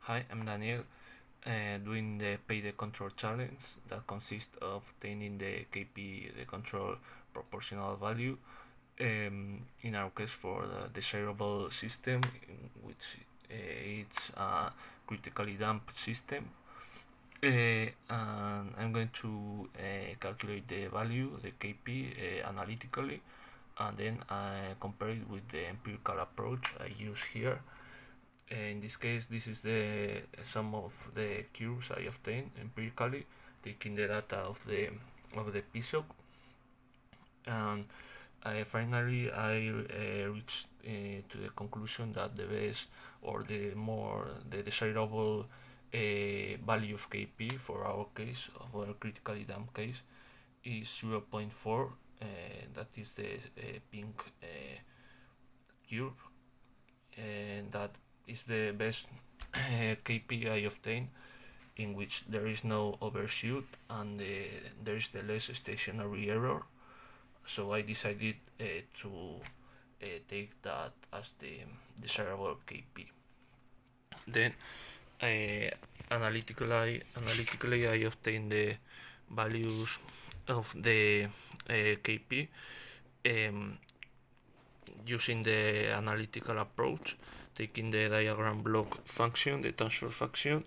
Hi, I'm Daniel, doing the PID control challenge that consists of obtaining the KP, the control proportional value, in our case for the desirable system, in which it's a critically damped system. And I'm going to calculate the value, the KP, analytically, and then compare it with the empirical approach I use here. In this case, this is the sum of the curves I obtained empirically, taking the data of the PSOC, and finally I reached to the conclusion that the best or the desirable value of KP for our case, of our critically damped case, is 0.4. That is the pink curve, and that is the best KP I obtained, in which there is no overshoot and there is the less stationary error. So I decided to take that as the desirable KP. Then analytically I obtained the values of the KP using the analytical approach, taking the diagram block function, the transfer function,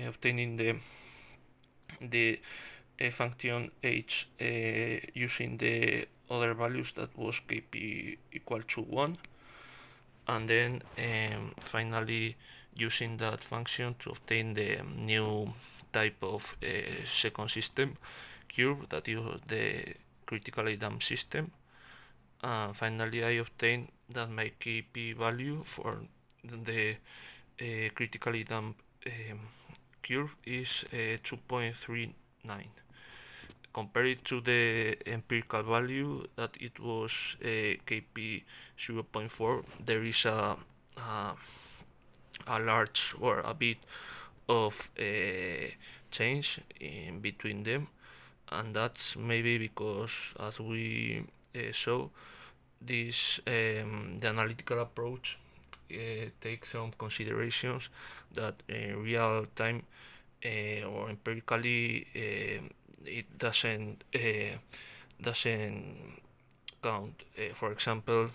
obtaining the function h using the other values that was KP equal to 1, and then finally using that function to obtain the new type of second system curve, that is the critically damped system. Finally I obtained that my KP value for the critically damped curve is 2.39. Compared to the empirical value that it was KP 0.4, there is a large or a bit of change in between them, and that's maybe because, as we saw, this the analytical approach takes some considerations that in real time or empirically it doesn't count. For example,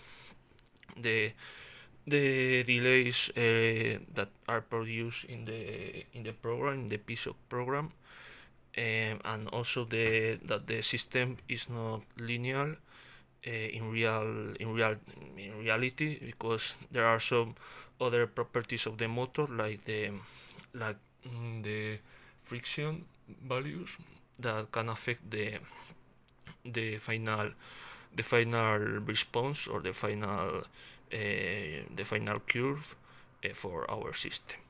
the delays that are produced in the program, in the PSOC program, and also that the system is not linear in reality, because there are some other properties of the motor, like the friction values, that can affect the final response, or the final curve for our system.